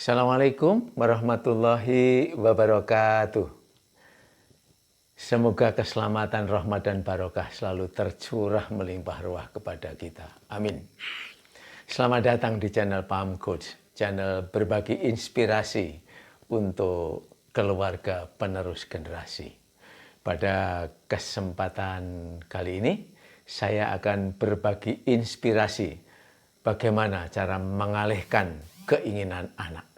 Assalamualaikum warahmatullahi wabarakatuh. Semoga keselamatan, rahmat, dan barokah selalu tercurah melimpah ruah kepada kita. Amin. Selamat datang di channel Paham Coach, channel berbagi inspirasi untuk keluarga penerus generasi. Pada kesempatan kali ini, saya akan berbagi inspirasi bagaimana cara mengalihkan keinginan anak.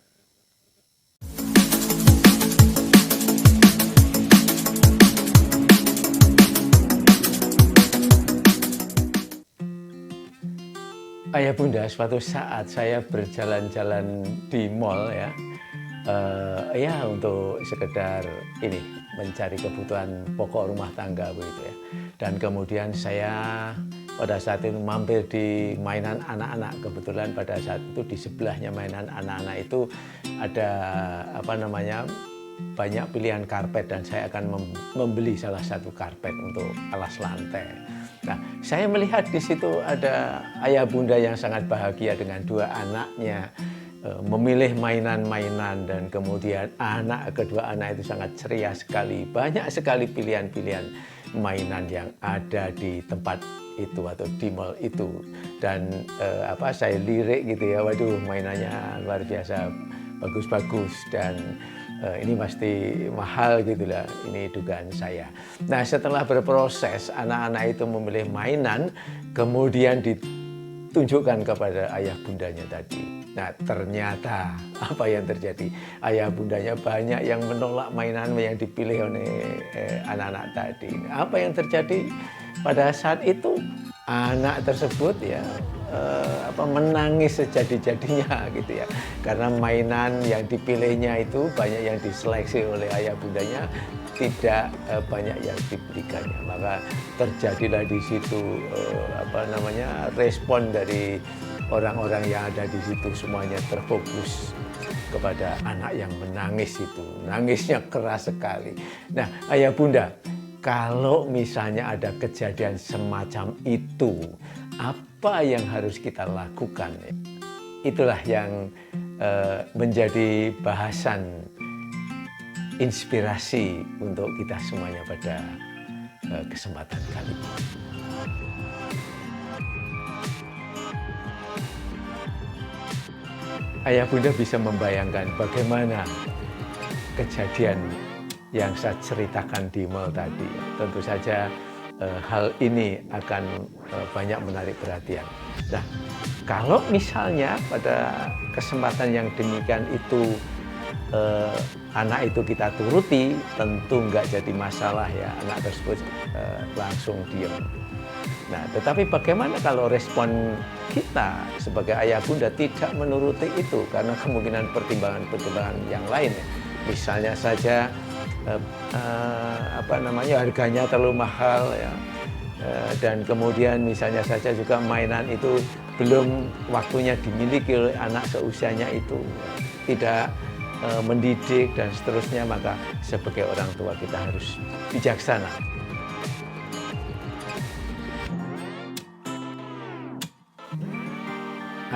Ayah bunda, suatu saat saya berjalan-jalan di mall ya untuk sekedar ini mencari kebutuhan pokok rumah tangga begitu ya. Dan kemudian saya pada saat itu mampir di mainan anak-anak. Kebetulan pada saat itu di sebelahnya mainan anak-anak itu ada banyak pilihan karpet dan saya akan membeli salah satu karpet untuk alas lantai. Nah, saya melihat di situ ada ayah bunda yang sangat bahagia dengan dua anaknya memilih mainan-mainan, dan kemudian kedua anak itu sangat ceria sekali. Banyak sekali pilihan-pilihan mainan yang ada di tempat itu atau di mall itu. Dan saya lirik gitu ya, waduh mainannya luar biasa bagus-bagus dan ini pasti mahal gitulah, ini dugaan saya. Nah, setelah berproses anak-anak itu memilih mainan, kemudian ditunjukkan kepada ayah bundanya tadi. Nah, ternyata apa yang terjadi? Ayah bundanya banyak yang menolak mainan yang dipilih oleh anak-anak tadi. Apa yang terjadi pada saat itu? Anak tersebut ya menangis sejadi-jadinya gitu ya, karena mainan yang dipilihnya itu banyak yang diseleksi oleh ayah bundanya, tidak banyak yang diberikannya. Maka terjadilah di situ respon dari orang-orang yang ada di situ, semuanya terfokus kepada anak yang menangis itu. Nangisnya keras sekali. Nah, ayah bunda, kalau misalnya ada kejadian semacam itu, apa yang harus kita lakukan? Itulah yang menjadi bahasan inspirasi untuk kita semuanya pada kesempatan kali ini. Ayah bunda bisa membayangkan bagaimana kejadian yang saya ceritakan di mall tadi. Tentu saja hal ini akan banyak menarik perhatian. Nah, kalau misalnya pada kesempatan yang demikian itu anak itu kita turuti, tentu nggak jadi masalah ya, anak tersebut langsung diam. Nah, tetapi bagaimana kalau respon kita sebagai ayah bunda tidak menuruti itu karena kemungkinan pertimbangan-pertimbangan yang lain ya. Misalnya saja harganya terlalu mahal ya, dan kemudian misalnya saja juga mainan itu belum waktunya dimiliki oleh anak seusianya itu, tidak mendidik dan seterusnya. Maka sebagai orang tua kita harus bijaksana.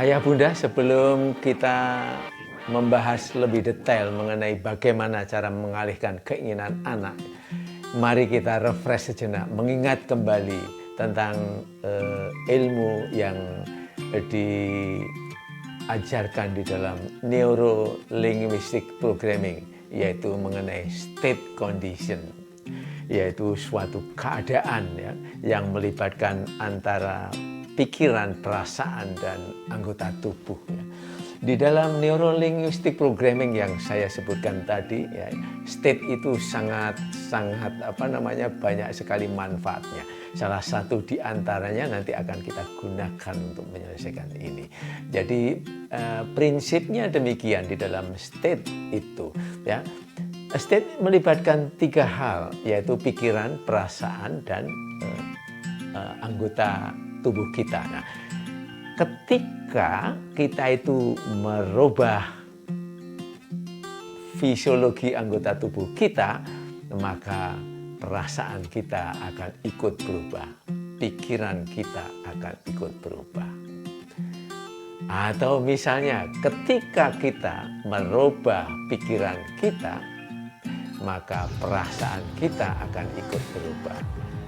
Ayah bunda, sebelum kita membahas lebih detail mengenai bagaimana cara mengalihkan keinginan anak, mari kita refresh sejenak, mengingat kembali tentang ilmu yang diajarkan di dalam Neuro Linguistic Programming, yaitu mengenai state condition, yaitu suatu keadaan ya, yang melibatkan antara pikiran, perasaan, dan anggota tubuh ya. Di dalam Neuro-Linguistic Programming yang saya sebutkan tadi ya, state itu sangat banyak sekali manfaatnya. Salah satu di antaranya nanti akan kita gunakan untuk menyelesaikan ini. Jadi prinsipnya demikian di dalam state itu ya. State melibatkan tiga hal, yaitu pikiran, perasaan, dan anggota tubuh kita. Nah, ketika kita itu merubah fisiologi anggota tubuh kita, maka perasaan kita akan ikut berubah, pikiran kita akan ikut berubah. Atau misalnya ketika kita merubah pikiran kita, maka perasaan kita akan ikut berubah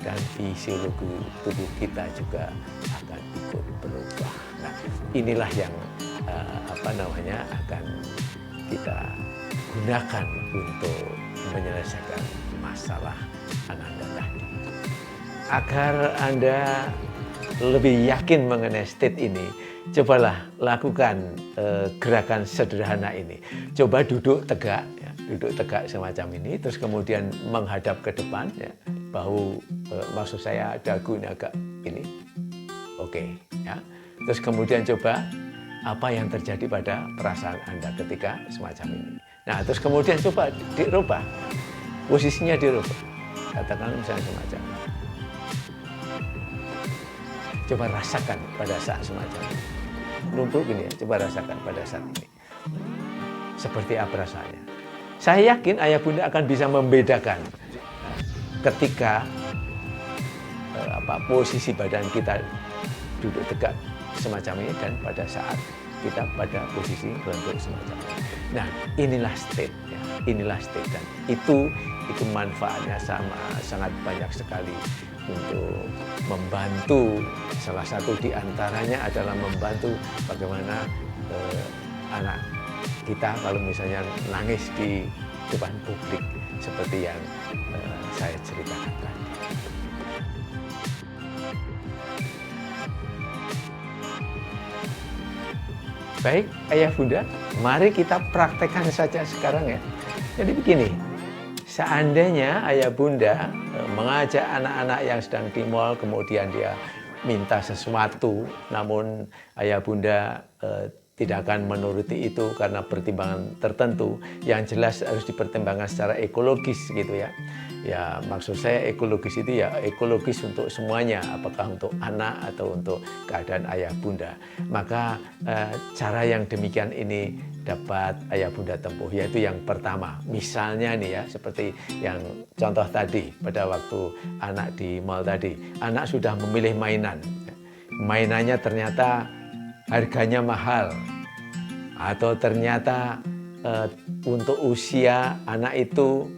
dan fisiologi tubuh kita juga akan ikut berubah. Nah, inilah yang akan kita gunakan untuk menyelesaikan masalah Ananda tadi. Agar Anda lebih yakin mengenai state ini, cobalah lakukan gerakan sederhana ini. Coba duduk tegak, ya, duduk tegak semacam ini, terus kemudian menghadap ke depan, ya, bahu, maksud saya dagunya agak ini, oke, ya. Terus kemudian coba apa yang terjadi pada perasaan Anda ketika semacam ini. Nah, terus kemudian coba dirubah, posisinya dirubah. Katakan misalnya semacam ini. Coba rasakan pada saat semacam ini. Lumpuh gini ya, coba rasakan pada saat ini. Seperti apa rasanya? Saya yakin ayah bunda akan bisa membedakan ketika posisi badan kita duduk tegak semacam ini dan pada saat kita pada posisi bentuk semacam ini. Nah, inilah state, ya. Inilah state, dan itu manfaatnya sangat banyak sekali untuk membantu. Salah satu di antaranya adalah membantu bagaimana anak kita kalau misalnya nangis di depan publik seperti yang saya ceritakan tadi. Baik, ayah bunda, mari kita praktekkan saja sekarang ya. Jadi begini, seandainya ayah bunda mengajak anak-anak yang sedang di mall, kemudian dia minta sesuatu, namun ayah bunda tidak akan menuruti itu karena pertimbangan tertentu, yang jelas harus dipertimbangkan secara ekologis gitu ya. Ya, maksud saya ekologis itu ya ekologis untuk semuanya, apakah untuk anak atau untuk keadaan ayah bunda. Maka cara yang demikian ini dapat ayah bunda tempuh, yaitu yang pertama, misalnya nih ya, seperti yang contoh tadi pada waktu anak di mall tadi, anak sudah memilih mainan, mainannya ternyata harganya mahal, atau ternyata untuk usia anak itu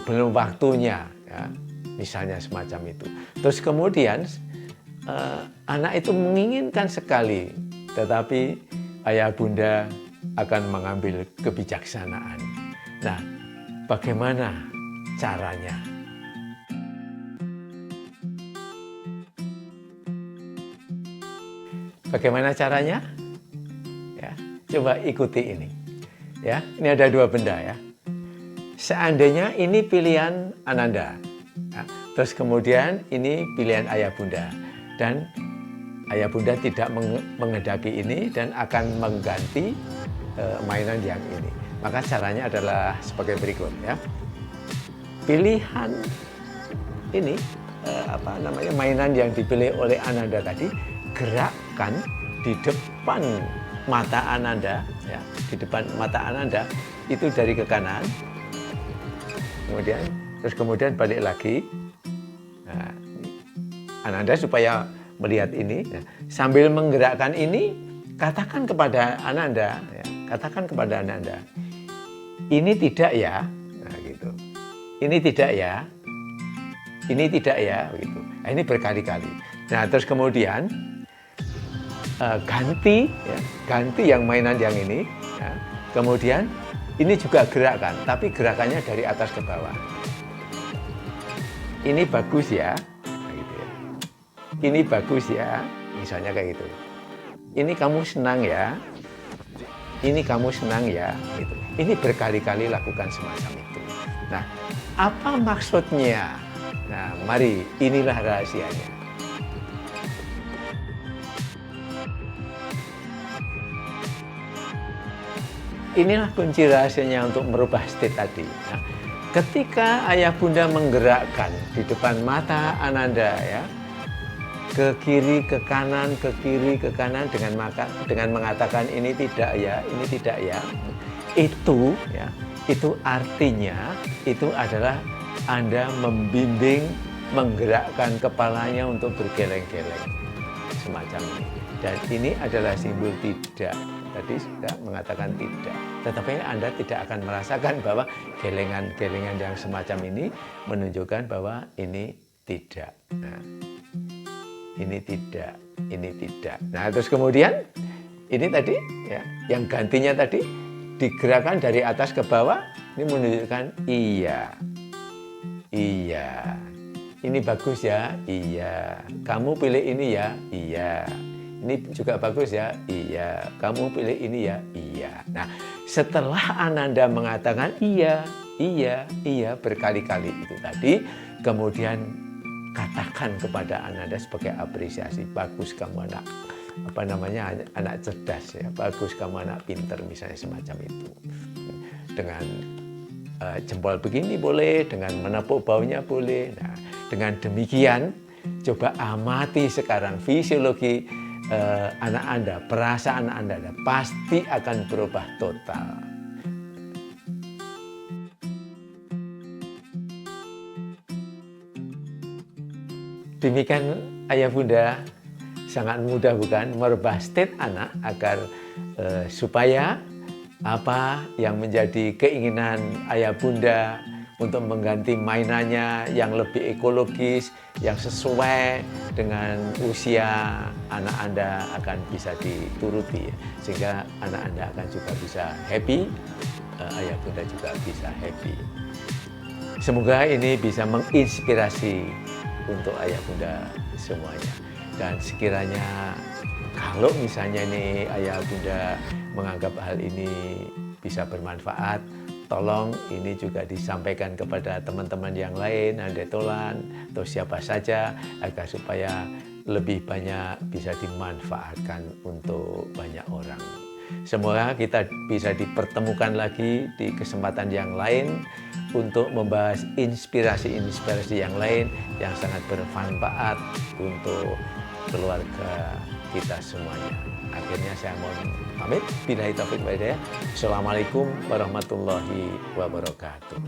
belum waktunya, ya, misalnya semacam itu. Terus kemudian anak itu menginginkan sekali, tetapi ayah bunda akan mengambil kebijaksanaan. Nah, bagaimana caranya? Bagaimana caranya? Ya, coba ikuti ini. Ya, ini ada dua benda ya. Seandainya ini pilihan Ananda, ya, terus kemudian ini pilihan ayah bunda, dan ayah bunda tidak menghendaki ini dan akan mengganti mainan yang ini. Maka caranya adalah sebagai berikut ya. Pilihan ini mainan yang dipilih oleh Ananda tadi, gerakkan di depan mata Ananda, ya, di depan mata Ananda itu dari ke kanan. Kemudian balik lagi. Nah, Ananda supaya melihat ini, nah, sambil menggerakkan ini, katakan kepada Ananda, ya, katakan kepada Ananda, ini tidak ya, nah, gitu. Ini tidak ya, ini tidak ya, begitu. Nah, ini berkali-kali. Nah, terus kemudian ganti yang mainan yang ini, ya. Kemudian ini juga gerakan, tapi gerakannya dari atas ke bawah. Ini bagus ya, nah, gitu ya. Ini bagus ya, misalnya kayak gitu. Ini kamu senang ya, ini kamu senang ya, gitu. Ini berkali-kali lakukan semacam itu. Nah, apa maksudnya? Nah, mari, inilah rahasianya. Inilah kunci rahasianya untuk merubah state tadi. Nah, ketika ayah bunda menggerakkan di depan mata Ananda ya, ke kiri, ke kanan, ke kiri, ke kanan dengan mengatakan ini tidak ya, ini tidak ya. Itu ya, itu artinya itu adalah Anda membimbing, menggerakkan kepalanya untuk bergeleng-geleng semacam ini. Dan ini adalah simbol tidak. Tadi sudah mengatakan tidak. Tetapi Anda tidak akan merasakan bahwa gelengan-gelengan yang semacam ini menunjukkan bahwa ini tidak. Nah, ini tidak, ini tidak. Nah, terus kemudian ini tadi ya, yang gantinya tadi digerakkan dari atas ke bawah, ini menunjukkan iya. Iya. Ini bagus ya? Iya. Kamu pilih ini ya? Iya. Ini juga bagus ya? Iya. Kamu pilih ini ya? Iya. Nah, setelah Ananda mengatakan iya, iya, iya berkali-kali itu tadi, kemudian katakan kepada Ananda sebagai apresiasi, bagus kamu anak, apa namanya, anak cerdas ya, bagus kamu anak pinter misalnya semacam itu. Dengan jempol begini boleh, dengan menepuk baunya boleh. Nah, dengan demikian coba amati sekarang fisiologi anak Anda, perasaan Anda pasti akan berubah total. Demikian ayah bunda, sangat mudah bukan merubah state anak agar supaya apa yang menjadi keinginan ayah bunda untuk mengganti mainannya yang lebih ekologis, yang sesuai dengan usia anak Anda akan bisa dituruti, sehingga anak Anda akan juga bisa happy, ayah bunda juga bisa happy. Semoga ini bisa menginspirasi untuk ayah bunda semuanya. Dan sekiranya kalau misalnya ini ayah bunda menganggap hal ini bisa bermanfaat, tolong ini juga disampaikan kepada teman-teman yang lain, Handetolan atau siapa saja, agar supaya lebih banyak bisa dimanfaatkan untuk banyak orang. Semoga kita bisa dipertemukan lagi di kesempatan yang lain untuk membahas inspirasi-inspirasi yang lain yang sangat bermanfaat untuk keluarga kita semuanya. Akhirnya saya mohon pamit. Billahi taufiq wal hidayah. Assalamualaikum warahmatullahi wabarakatuh.